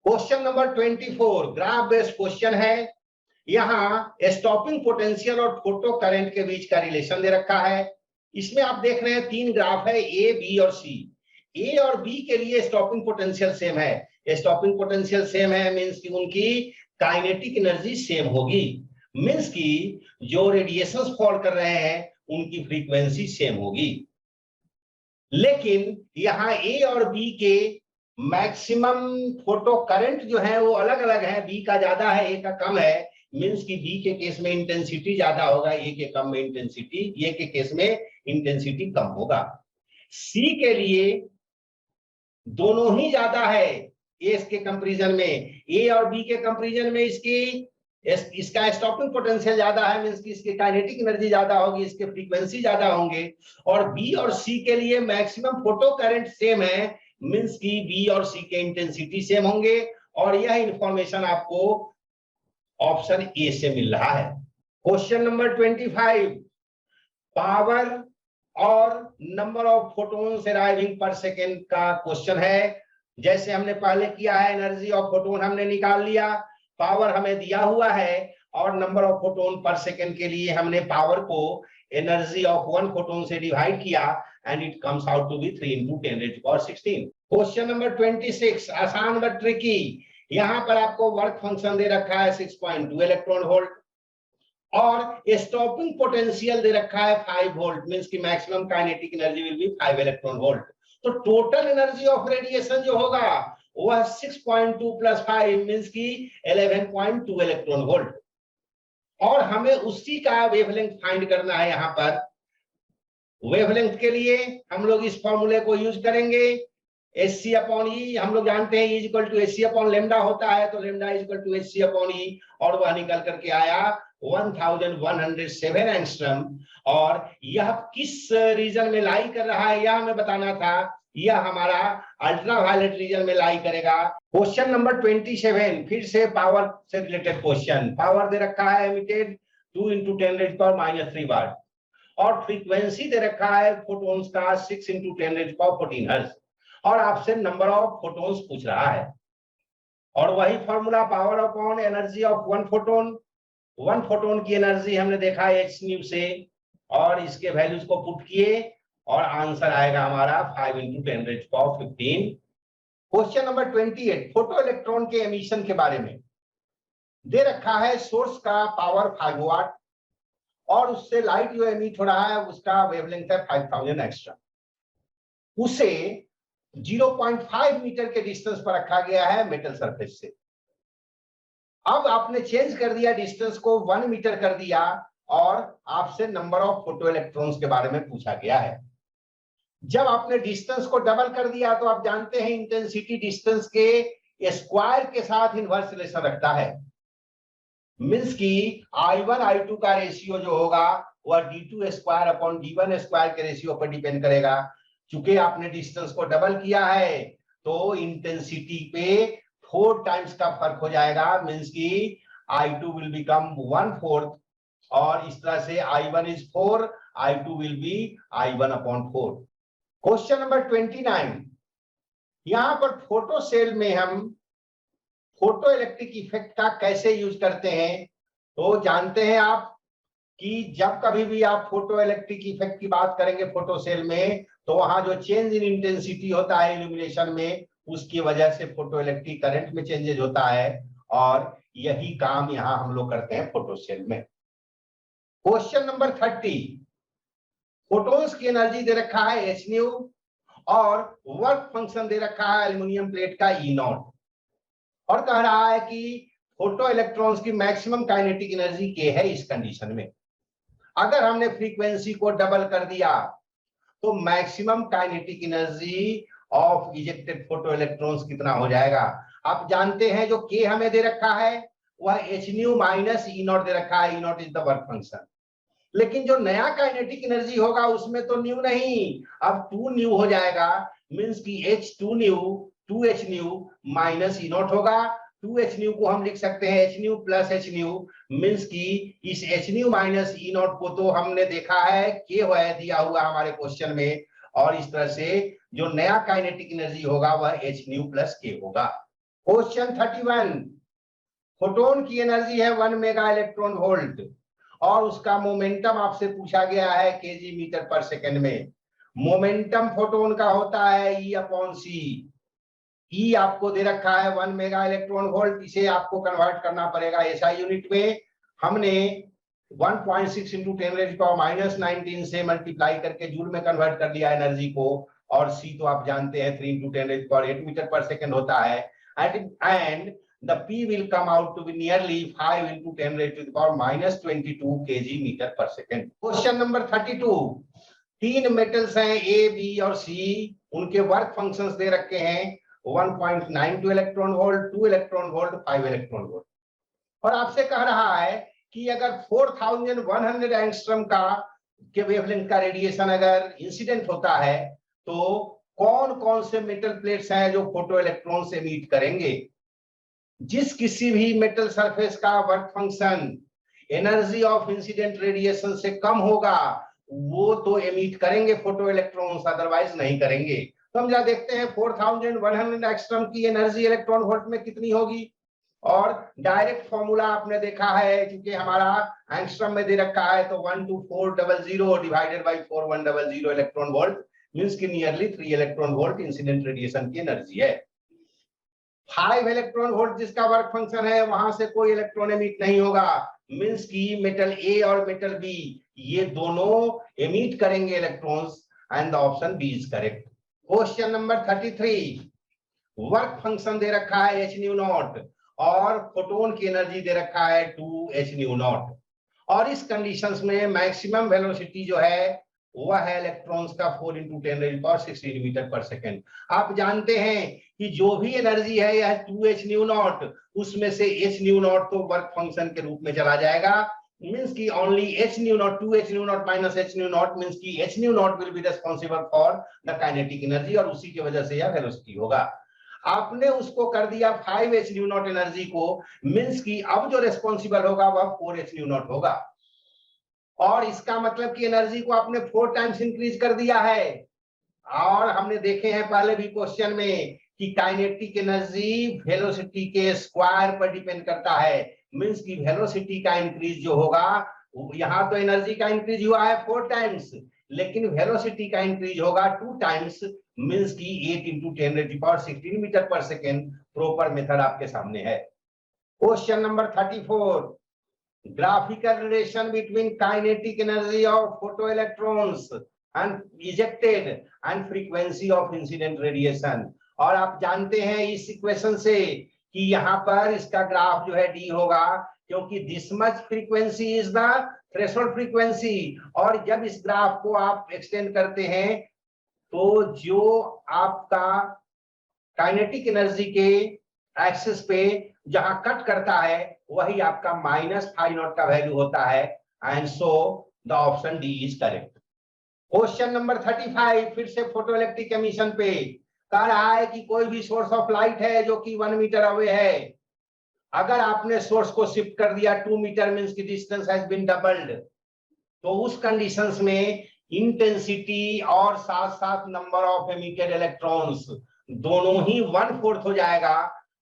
Question number 24 graph based question है। यहां स्टॉपिंग पोटेंशियल और फोटो करंट के बीच का रिलेशन दे रखा है। इसमें आप देख रहे हैं 3 ग्राफ है, ए, बी और सी। ए और बी के लिए स्टॉपिंग पोटेंशियल सेम है। स्टॉपिंग पोटेंशियल सेम है मींस कि उनकी काइनेटिक एनर्जी सेम होगी, मींस कि जो रेडिएशंस फॉल कर रहे हैं उनकी फ्रीक्वेंसी सेम होगी। लेकिन यहां ए और बी के मैक्सिमम फोटो करंट जो है वो अलग अलग है, बी का ज्यादा है, ए का कम है, मींस कि बी के केस में इंटेंसिटी ज्यादा होगा, ए के कम में इंटेंसिटी, ए के केस में इंटेंसिटी कम होगा। सी के लिए दोनों ही ज्यादा है ए के कंपैरिजन में, ए और बी के कंपैरिजन में इसका स्टॉपिंग पोटेंशियल ज्यादा है, मींस कि इसकी काइनेटिक एनर्जी ज्यादा होगी, इसके फ्रीक्वेंसी ज्यादा होंगे। और बी और सी के लिए मैक्सिमम फोटो करंट सेम है, मींस कि बी और सी के इंटेंसिटी सेम होंगे, और यह इंफॉर्मेशन आपको ऑप्शन ए से मिल रहा है। क्वेश्चन नंबर 25 पावर और नंबर ऑफ फोटोन्स अराइविंग पर सेकेंड का क्वेश्चन है। जैसे हमने पहले किया है, एनर्जी ऑफ फोटोन हमने निकाल लिया, पावर हमें दिया हुआ है, और number of photon per second के लिए हमने पावर को एनर्जी ऑफ 1 फोटोन से डिवाइड किया and it comes out to be 3 × 10⁻16। Question number 26 आसान बट ट्रिकी। यहां पर आपको वर्क फंक्शन दे रखा है 6.2 इलेक्ट्रॉन वोल्ट, और स्टॉपिंग पोटेंशियल दे रखा है 5 वोल्ट, मींस की maximum kinetic energy will be 5 electron volt. तो टोटल एनर्जी ऑफ रेडिएशन जो होगा वह 6.2 + 5 मींस की 11.2 इलेक्ट्रॉन वोल्ट, और हमें उसी का वेवलेंथ फाइंड करना है। यहां पर वेवलेंथ के लिए हम लोग इस फॉर्मूले को यूज करेंगे, Hc/E, हम लोग जानते हैं E = Hc/λ होता है, तो λ = Hc/E, और वह निकल करके आया 1107 एंगस्ट्रॉम। और यह किस रीजन में लाई कर रहा है यह हमें बताना था, यह हमारा अल्ट्रावायलेट रीजन में लाई करेगा। क्वेश्चन नंबर 27 फिर से पावर से रिलेटेड क्वेश्चन। पावर दे रखा है एमिटेड 2 × 10⁻³ वाट, और फ्रीक्वेंसी दे रखा है फोटोन्स का 6 × 10⁻14 हर्ट्ज, और आपसे नंबर ऑफ फोटोन्स पूछ रहा है, और वही formula power upon energy of 1 photon. 1 photon की एनर्जी हमने देखा है hν से, और इसके वैल्यूज को पुट किए और आंसर आएगा हमारा 5 × 10⁻15। क्वेश्चन नंबर 28 फोटो इलेक्ट्रॉन के एमिशन के बारे में दे रखा है। सोर्स का पावर 5 वाट, और उससे लाइट जो एमिट हो रहा है उसका वेवलेंथ है 5000 एंगस्ट्रॉम। उसे 0.5 मीटर के डिस्टेंस पर रखा गया है मेटल सरफेस से। अब आपने चेंज कर दिया डिस्टेंस को 1 मीटर कर दिया, और आपसे नंबर ऑफ फोटो इलेक्ट्रॉन्स के बारे में पूछा गया है। जब आपने डिस्टेंस को डबल कर दिया तो आप जानते हैं इंटेंसिटी डिस्टेंस के स्क्वायर के साथ इनवर्स रिलेशन रखता है, मींस की I1 I2 का रेशियो जो होगा वह d2² / d1² के रेशियो पर डिपेंड करेगा। चूंकि आपने डिस्टेंस को डबल किया है तो इंटेंसिटी पे 4 टाइम्स का फर्क हो जाएगा, मींस की I2 विल बिकम 1/4, और इस तरह से I1 is 4, I2 will be I1/4। Question number 29 यहां पर फोटो सेल में हम फोटो इलेक्ट्रिक इफेक्ट का कैसे यूज करते हैं तो जानते हैं आप कि जब कभी भी आप फोटो इलेक्ट्रिक इफेक्ट की बात करेंगे फोटो सेल में, तो वहां जो चेंज इन इंटेंसिटी होता है इल्यूमिनेशन में, उसकी वजह से फोटो इलेक्ट्रिक करंट में चेंजेस होता है, और यही काम यहां हम लोग करते हैं फोटो सेल में। क्वेश्चन नंबर 30, फोटोन्स की एनर्जी दे रखा है एच न्यू और वर्क फंक्शन दे रखा है एल्यूमिनियम प्लेट का ई नॉट, और कह रहा है कि फोटो इलेक्ट्रॉन्स की मैक्सिमम काइनेटिक एनर्जी के है इस कंडीशन में। अगर हमने फ्रीक्वेंसी को डबल कर दिया तो maximum kinetic energy of ejected photo electrons कितना हो जाएगा। आप जानते हैं जो के हमें दे रखा है वह h nu minus E naught दे रखा है, E naught is the work function. लेकिन जो नया काइनेटिक एनर्जी होगा उसमें तो न्यू नहीं, अब 2 न्यू हो जाएगा, मींस कि H 2 new 2 h nu minus E not होगा। 2 एच न्यू को हम लिख सकते हैं H new plus H new, means कि इस H nu minus E not को तो हमने देखा है के है दिया हुआ हमारे क्वेश्चन में, और इस तरह से जो नया काइनेटिक एनर्जी होगा वह एच न्यू प्लस के होगा। क्वेश्चन 31, फोटोन की एनर्जी है 1 मेगा इलेक्ट्रॉन वोल्ट और उसका मोमेंटम आपसे पूछा गया है केजी मीटर पर सेकंड में। मोमेंटम फोटोन का होता है ई अपॉन सी। ई आपको दे रखा है 1 मेगा इलेक्ट्रॉन वोल्ट, इसे आपको कन्वर्ट करना पड़ेगा एसआई यूनिट में। हमने 1.6 इंटू 10⁻⁻19 से मल्टीप्लाई करके जूल में कन्वर्ट कर लिया एनर्जी को, और सी तो आप जानते हैं 3 इंटू 10⁸ मीटर पर सेकंड होता है, and the P will come out to be nearly 5 into 10⁻⁻22 kg meter per second। Question number 32, 3 metals हैं A, B और C, उनके वर्क फंक्शंस दे रखे हैं 1.92 electron volt, 2 electron volt, 5 electron volt, और आपसे कह रहा है कि अगर 4100 एंगस्ट्रॉम का के वेवलेंथ का रेडिएशन अगर इंसिडेंट होता है तो कौन कौन से मेटल प्लेट्स हैं जो फोटो इलेक्ट्रॉन से एमिट करेंगे। जिस किसी भी मेटल सरफेस का work function energy of incident radiation से कम होगा वो तो एमिट करेंगे फोटो इलेक्ट्रॉन्स, अदरवाइज नहीं करेंगे। तो हम जरा देखते हैं 4100 एंगस्ट्रॉम की एनर्जी इलेक्ट्रॉन वोल्ट में कितनी होगी, और डायरेक्ट फॉर्मूला आपने देखा है क्योंकि हमारा एंगस्ट्रॉम में दे रखा है, तो 12400 divided by 4100 electron volt means कि nearly 3 electron volt incident radiation की एनर्जी है। 5 इलेक्ट्रॉन वोल्ट जिसका वर्क फंक्शन है वहां से कोई इलेक्ट्रॉन एमिट नहीं होगा, मींस कि मेटल ए और मेटल बी ये दोनों एमिट करेंगे electrons, and the option B is correct. Question number 33, work function दे रखा है एच न्यू नॉट और फोटोन की एनर्जी दे रखा है 2 एच न्यू नॉट, और इस कंडीशंस में मैक्सिमम वेलोसिटी जो है वह है इलेक्ट्रॉन्स का 4 इंटू 10⁻16 मीटर पर सेकेंड। आप जानते हैं कि जो भी एनर्जी है यह 2 एच न्यू नॉट, उसमें से एच न्यू नॉट तो वर्क फंक्शन के रूप में चला जाएगा, मींस कि only h nu naught 2 h nu naught minus h nu naught means कि h nu naught will be responsible for the kinetic energy, और उसी की वजह से यह वेलोसिटी होगा। आपने उसको कर दिया 5 एच न्यू नॉट एनर्जी को, मींस कि अब जो रिस्पांसिबल होगा वह 4 एच न्यू नॉट होगा, और इसका मतलब कि एनर्जी को आपने 4 टाइम्स इंक्रीज कर दिया है। और हमने देखे हैं पहले भी क्वेश्चन में कि काइनेटिक एनर्जी वेलोसिटी के स्क्वायर पर डिपेंड करता है, मींस कि वेलोसिटी का इंक्रीज जो होगा, यहां तो एनर्जी का इंक्रीज हुआ है 4 टाइम्स, लेकिन वेलोसिटी का इंक्रीज होगा 2 टाइम्स, मींस कि 8 into 10⁻16 metre per second. Proper method आपके सामने है। Question number 34, graphical relation between kinetic energy of photoelectrons and ejected and frequency of incident radiation। और आप जानते हैं इस इक्वेशन से कि यहाँ पर इसका ग्राफ जो है डी होगा, क्योंकि this much frequency is the threshold frequency, और जब इस ग्राफ को आप एक्सटेंड करते हैं तो जो आपका काइनेटिक एनर्जी के एक्सिस पे जहां कट करता है वही आपका -φ0 का वैल्यू होता है, and so the option D is correct. Question number 35, फिर से फोटोइलेक्ट्रिक एमिशन पे कह रहा है कि कोई भी सोर्स ऑफ लाइट है जो कि 1 मीटर अवे है, अगर आपने सोर्स को शिफ्ट कर दिया 2 मीटर मींस की डिस्टेंस हैज बीन डबल्ड, तो उस कंडीशंस में इंटेंसिटी और साथ साथ नंबर ऑफ एमिटेड इलेक्ट्रॉन्स दोनों ही 1/4 हो जाएगा,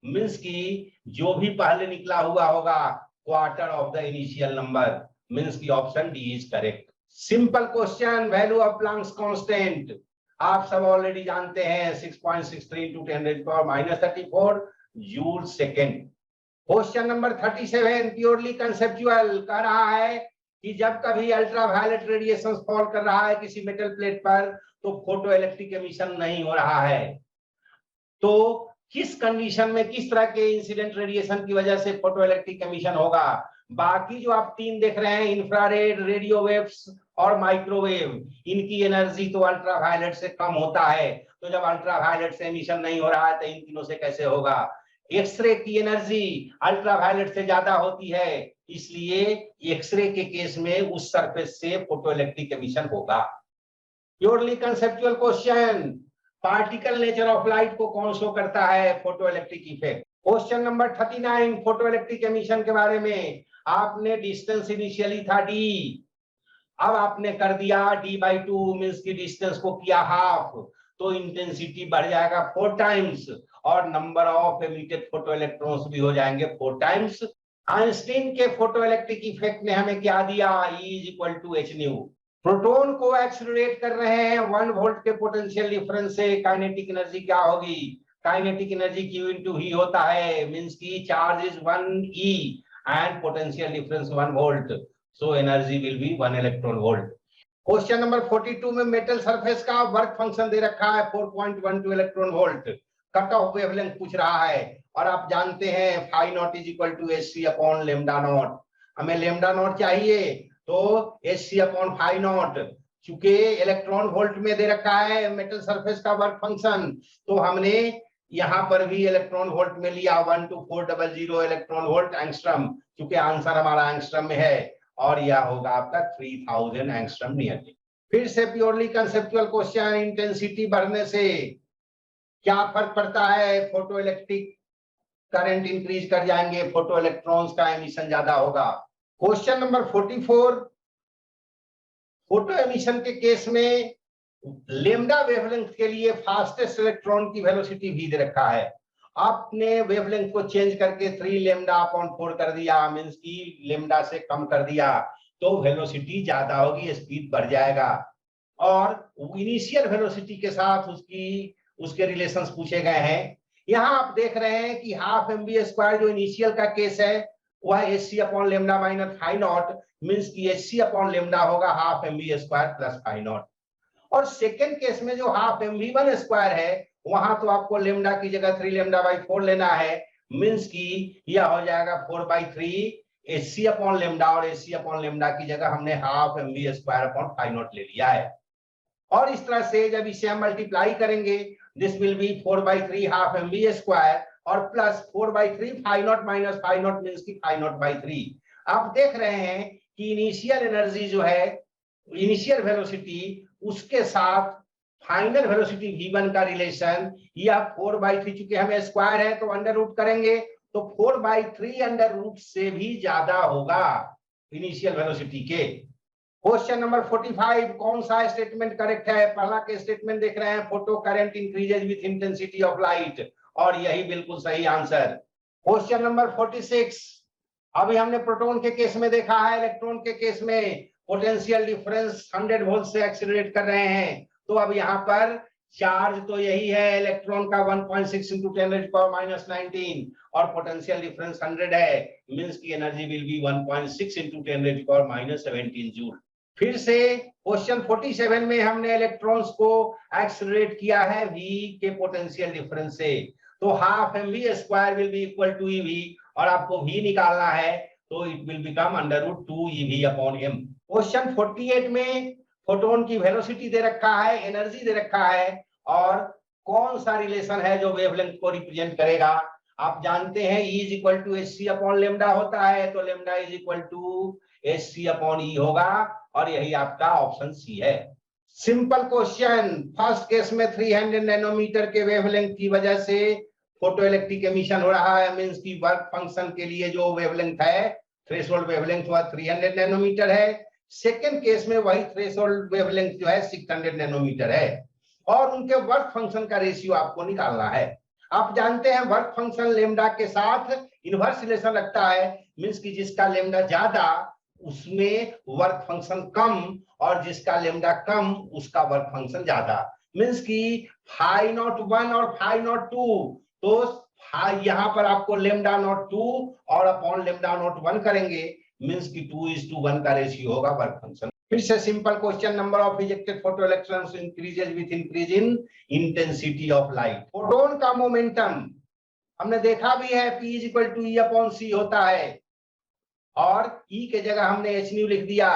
मींस की जो भी पहले निकला हुआ होगा quarter of the initial number, means की option D is correct. Simple question, value of Planck's constant आप सब ऑलरेडी जानते हैं 6.63 into 10⁻⁻34 joule second. Question number 37 purely conceptual कह रहा है कि जब कभी अल्ट्रावायलेट रेडिएशन फॉल कर रहा है किसी मेटल प्लेट पर तो फोटो इलेक्ट्रिक एमिशन नहीं हो रहा है। तो किस कंडीशन में किस तरह के इंसिडेंट रेडिएशन की वजह से फोटो इलेक्ट्रिक एमिशन होगा? बाकी जो आप तीन देख रहे हैं, इंफ्रारेड, रेडियो वेव्स और माइक्रोवेव, इनकी एनर्जी तो अल्ट्रावायलेट से कम होता है। तो जब अल्ट्रावायलेट से एमिशन नहीं हो रहा है तो इन तीनों से कैसे होगा? एक्सरे की एनर्जी अल्ट्रावायलेट से ज्यादा होती है, इसलिए एक्सरे के केस में उस सरफेस से फोटो इलेक्ट्रिक एमिशन होगा। Purely conceptual question, particle nature of light को कौन शो करता है? Photo electric effect. Question number 39 photo electric emission के बारे में, आपने डिस्टेंस इनिशियली था डी, अब आपने कर दिया d/2 मींस की डिस्टेंस को किया हाफ, तो इंटेंसिटी बढ़ जाएगा 4 टाइम्स और number of emitted photo electrons भी हो जाएंगे 4 टाइम्स। आइंस्टीन के फोटो इलेक्ट्रिक इफेक्ट ने हमें क्या दिया? E = hν। प्रोटॉन को एक्सीलरेट कर रहे हैं 1 वोल्ट के पोटेंशियल डिफरेंस से, काइनेटिक एनर्जी क्या होगी? Kinetic energy Q into V होता है, मींस की charge is 1e and potential difference 1 volt, so energy will be 1 electron volt. Question number 42 में मेटल सरफेस का वर्क फंक्शन दे रखा है 4.12 electron volt, cut off wavelength पूछ रहा है और आप जानते हैं φ0 = hc/λ0। हमें लैम्डा नॉट चाहिए तो hc/φ0, चूंकि इलेक्ट्रॉन वोल्ट में दे रखा है मेटल सरफेस का वर्क फंक्शन, तो हमने यहां पर भी इलेक्ट्रॉन वोल्ट में लिया 12400 इलेक्ट्रॉन वोल्ट एंगस्ट्रम, क्योंकि आंसर हमारा एंगस्ट्रम में है और यह होगा आपका 3000 एंगस्ट्रम नियरली। फिर से प्योरली कंसेप्चुअल क्वेश्चन, इंटेंसिटी बढ़ने से क्या फर्क पड़ता है? फोटो इलेक्ट्रिक करंट इंक्रीज कर जाएंगे, फोटो इलेक्ट्रॉन्स का एमिशन ज्यादा होगा। क्वेश्चन नंबर 44, फोटो एमिशन के केस में लैम्डा वेवलेंथ के लिए फास्टेस्ट इलेक्ट्रॉन की वेलोसिटी भी दे रखा है, आपने वेवलेंथ को चेंज करके 3λ/4 कर दिया, मींस की लैम्डा से कम कर दिया, तो वेलोसिटी ज्यादा होगी, स्पीड बढ़ जाएगा। और इनिशियल वेलोसिटी के साथ उसके रिलेशंस पूछे गए हैं। यहां आप देख रहे हैं कि हाफ mv² जो इनिशियल का केस है वह hc/λ - φ0, मींस की hc/λ होगा हाफ mv² प्लस φ0। और सेकेंड केस में जो हाफ mv1² है वहां तो आपको लैम्डा की जगह 3λ/4 लेना है, मींस की यह हो जाएगा 4/3 hc/λ, और hc/λ की जगह हमने हाफ mv²/φ0 ले लिया है। और इस तरह से जब इसे हम मल्टीप्लाई करेंगे, this will be 4/3 half mv² और प्लस 4/3 φ0 माइनस φ0 मींस की φ0/3। आप देख रहे हैं कि इनिशियल एनर्जी जो है, इनिशियल वेलोसिटी, उसके साथ फाइनल वेलोसिटी v1 का रिलेशन यह 4/3, चूंकि हमें स्क्वायर है तो अंडर रूट करेंगे तो 4/3 अंडर रूट से भी ज्यादा होगा इनिशियल वेलोसिटी के। क्वेश्चन नंबर 45, कौन सा स्टेटमेंट करेक्ट है? पहला के स्टेटमेंट देख रहे हैं, photo current increases with intensity of light, और यही बिल्कुल सही आंसर। क्वेश्चन नंबर 46, अभी हमने प्रोटॉन के केस में देखा है, इलेक्ट्रॉन के केस में पोटेंशियल डिफरेंस 100 वोल्ट से एक्सीलरेट कर रहे हैं, तो अब यहाँ पर चार्ज तो यही है इलेक्ट्रॉन का 1.6 into 10⁻⁻19 और पोटेंशियल डिफरेंस 100 है, मींस की energy will be 1.6 into 10⁻17 joule. फिर से क्वेश्चन 47 में हमने इलेक्ट्रॉन्स को एक्सीलरेट किया है v के पोटेंशियल डिफरेंस से, तो half mv² will be equal to ev, और आपको v निकालना है तो it will become √2 ev/m। Question 48 में फोटोन की वेलोसिटी दे रखा है, एनर्जी दे रखा है, और कौन सा रिलेशन है जो वेवलेंथ को रिप्रेजेंट करेगा? आप जानते हैं E = hc/λ होता है, तो लैम्डा = hc/E होगा, और यही आपका ऑप्शन सी है। सिंपल क्वेश्चन, फर्स्ट केस में 300 नैनोमीटर के वेवलेंथ की वजह से फोटो इलेक्ट्रिक एमिशन हो रहा है, मींस की वर्क फंक्शन के लिए जो वेवलेंथ है, थ्रेशोल्ड वेवलेंथ वह 300 नैनोमीटर है। सेकेंड केस में वही थ्रेशोल्ड वेवलेंथ जो है 600 नैनोमीटर है, और उनके वर्क फंक्शन का रेशियो आपको निकालना है। आप जानते हैं वर्क फंक्शन लैम्डा के साथ इनवर्स रिलेशन रखता है, मींस कि जिसका लेमडा ज्यादा उसमें वर्क फंक्शन कम, और जिसका लेमडा कम उसका वर्क फंक्शन ज्यादा। मींस कि फाई नॉट 1 और फाई नॉट 2, तो यहां पर आपको लेमडा नॉट 2 और अपॉन लेमडा नॉट 1 करेंगे, मींस कि 2:1 का रेशियो होगा वर्क फंक्शन। फिर से simple question, number of ejected photoelectrons increases with increase in intensity of light. Photon का मोमेंटम हमने देखा भी है, P = E/c होता है, और E के जगह हमने h न्यू लिख दिया।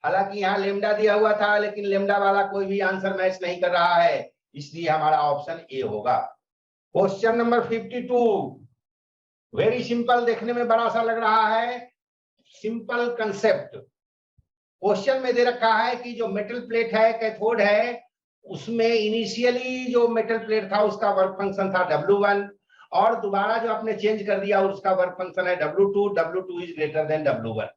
हालांकि यहाँ लेमडा दिया हुआ था, लेकिन लेमडा वाला कोई भी आंसर मैच नहीं कर रहा है, इसलिए हमारा ऑप्शन ए होगा। क्वेश्चन नंबर 52, वेरी सिंपल, देखने में बड़ा सा लग रहा है, सिंपल कंसेप्ट। क्वेश्चन में दे रखा है कि जो मेटल प्लेट है, कैथोड है, उसमें इनिशियली जो मेटल प्लेट था उसका वर्क फंक्शन था W1, और दोबारा जो आपने चेंज कर दिया उसका वर्क फंक्शन है W2, W2 is greater then W1।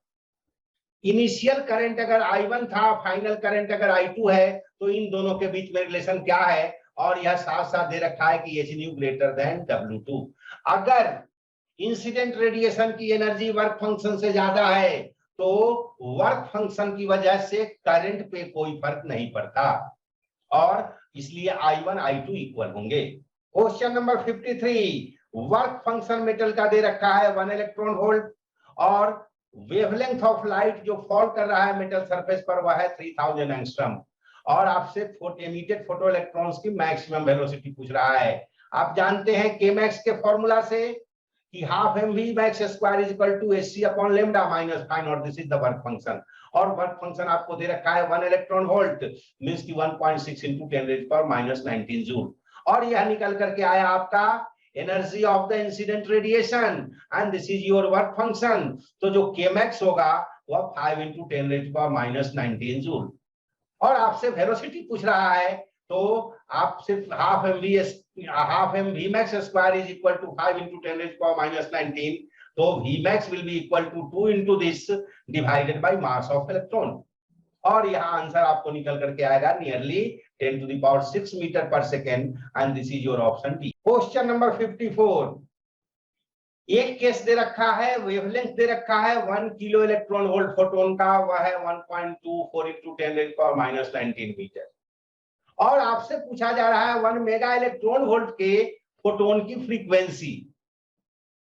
Initial current अगर I1 था, फाइनल करंट अगर I2 है, तो इन दोनों के बीच में रिलेशन क्या है, और यह साथ साथ दे रखा है कि h new greater than W2। अगर इंसिडेंट रेडिएशन की एनर्जी वर्क फंक्शन से ज्यादा है, तो वर्क फंक्शन की वजह से करंट पे कोई फर्क नहीं पड़ता, और इसलिए I1 I2 इक्वल होंगे। Question number 53, work function metal का दे रखा है 1 इलेक्ट्रॉन वोल्ट, और वेवलेंथ ऑफ लाइट जो फॉल कर रहा है मेटल सरफेस पर वह है 3000 एंगस्ट्रॉम, और आपसे एमिटेड फोटो इलेक्ट्रॉन्स की मैक्सिमम वेलोसिटी पूछ रहा है। आप जानते हैं Kmax के फॉर्मूला से कि half mv max square is equal to hc upon lambda minus phi naught, this is the work function, और वर्क फंक्शन आपको दे रखा है 1 इलेक्ट्रॉन वोल्ट, मींस की 1.6 into 10⁻⁻19 जूल, और यह निकल करके आया आपका energy of the incident radiation, and this is your work function. तो जो Kmax होगा वह 5 into 10⁻⁻19 जूल, और आपसे वेलोसिटी पूछ रहा है, तो आप सिर्फ half mv max square is equal to 5 into 10⁻⁻19, तो Vmax will be equal to 2 into this divided by mass of electron, और यहाँ आंसर आपको निकल करके आएगा nearly 10⁶ metre per second, and this is your option D. Question number 54, एक case दे रखा है, वेवलेंथ दे रखा है 1 किलो इलेक्ट्रॉन वोल्ट फोटोन का, वह है 1.24 into 10⁻⁻19 मीटर, और आपसे पूछा जा रहा है 1 मेगा इलेक्ट्रॉन वोल्ट के फोटोन की फ्रीक्वेंसी।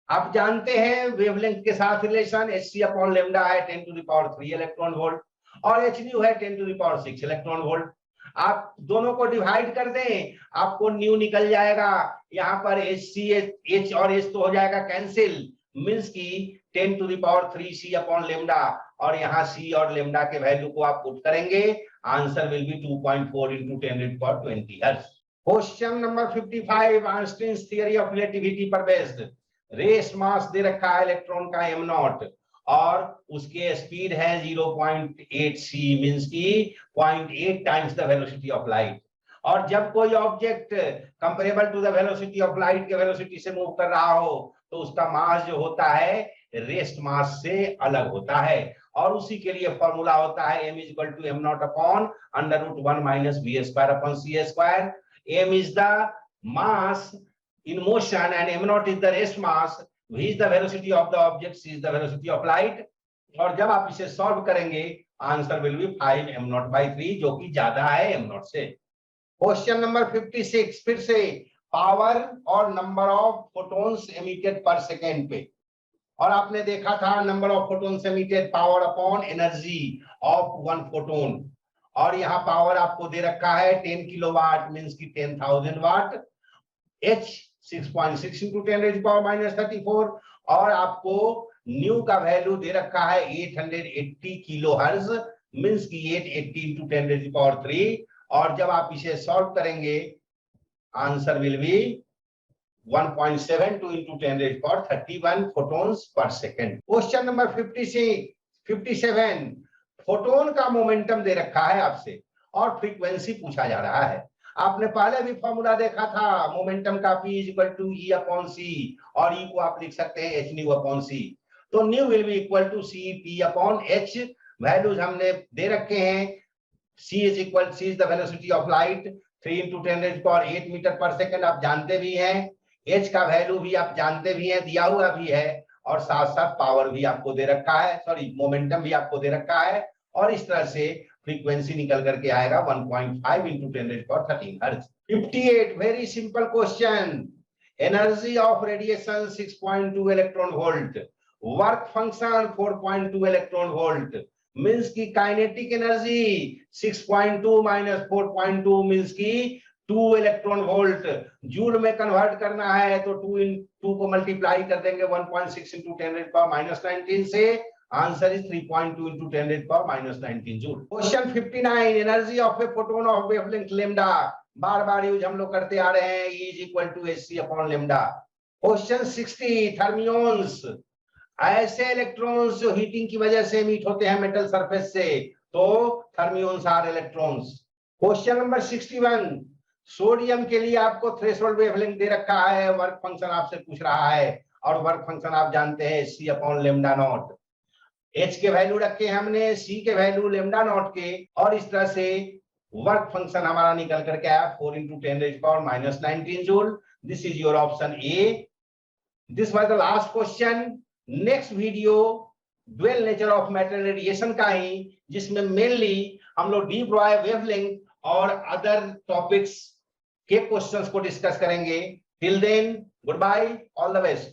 आप जानते हैं वेवलेंथ के साथ रिलेशन hc अपॉन लेमडा है 10⁻³ इलेक्ट्रॉन वोल्ट, और h न्यू है 10�6 इलेक्ट्रॉन वोल्ट। आप दोनों को डिवाइड कर दें, आपको न्यू निकल जाएगा, यहाँ पर h और h तो हो जाएगा कैंसिल, मींस की 10⁻³ c अपॉन लेमडा, और यहाँ c और लेमडा के वैल्यू को आप पुट करेंगे, answer will be 2.4 into 10⁻20 hertz. Question number 55, Einstein's theory of relativity पर बेस्ड, रेस मास दे रखा है इलेक्ट्रॉन का m0, और उसके स्पीड है 0.8 c, मींस की 0.8 times the velocity of light, और जब कोई object comparable to the velocity of light के वेलोसिटी से मूव कर रहा हो, तो उसका मास जो होता है रेस्ट मास से अलग होता है, और उसी के लिए फॉर्मूला होता है m = m0 upon √1 - v² c²। m is the mass in motion and m0 is the rest mass, v is the velocity of the object, c is the velocity of light, और जब आप इसे solve करेंगे answer will be 5m0/3, जो कि ज्यादा है m0 से। क्वेश्चन नंबर 56, फिर से पावर और नंबर ऑफ फोटॉन्स एमिटेड पर सेकेंड पे, और आपने देखा था number of photons emitted power upon energy of 1 photon, और यहाँ पावर आपको दे रखा है 10 किलोवाट, मींस की 10,000 वाट, h 6.6 into 10⁻34, और आपको न्यू का वैल्यू दे रखा है 880 किलो हर्ट्ज, मींस की 880 into 10⁻3, और जब आप इसे सॉल्व करेंगे answer will be 1.72 into 10⁻31 photons per second. Question number 57, photon का मोमेंटम दे रखा है आपसे, और फ्रीक्वेंसी पूछा जा रहा है। आपने पहले भी फॉर्मूला देखा था मोमेंटम का, P = E/c, और E को आप लिख सकते हैं h न्यू अपॉन c, तो nu will be equal to c/p/h। Values हमने दे रखे हैं, c is the velocity of light 3 into 10⁸ metre per second, आप जानते भी हैं, h का वैल्यू भी आप जानते भी हैं, दिया हुआ भी है, और साथ साथ पावर भी आपको दे रखा है, सॉरी मोमेंटम भी आपको दे रखा है, और इस तरह से फ्रीक्वेंसी निकल करके आएगा 1.5 into 10⁻13 hertz. 58 very simple question, energy of radiation 6.2 electron volt, work function 4.2 electron volt, means की काइनेटिक एनर्जी 6.2 माइनस 4.2 मींस की 2 इलेक्ट्रॉन वोल्ट। जूल में कन्वर्ट करना है तो 2 को मल्टीप्लाई कर देंगे 1.6 into 10⁻19 से, answer is 3.2 into 10⁻19 joule. Question 59, energy of a photon of wavelength lambda, bar bar use हम लोग करते आ रहे हैं, E is equal to hc upon lambda. Question 60, थर्मियोन्स, ऐसे इलेक्ट्रॉन्स जो हीटिंग की वजह से मीट होते हैं मेटल सरफेस से, तो thermions are electrons. Question number 61, sodium के लिए आपको थ्रेशोल्ड वेवलेंथ दे रखा है, वर्क फंक्शन आपसे पूछ रहा है, और वर्क फंक्शन आप जानते हैं c upon lambda naught. h के वैल्यू रखे हमने, c के वैल्यू लैम्डा नॉट के, और इस तरह से वर्क फंक्शन हमारा निकल करके आया 4 into 10⁻19 joule. This is your option A. This was the last question. Next video dual nature of matter radiation का ही, जिसमें मेनली हम लोग डी ब्रॉय वेवलेंथ और अदर टॉपिक्स के क्वेश्चंस को डिस्कस करेंगे। Till then good bye, all the best.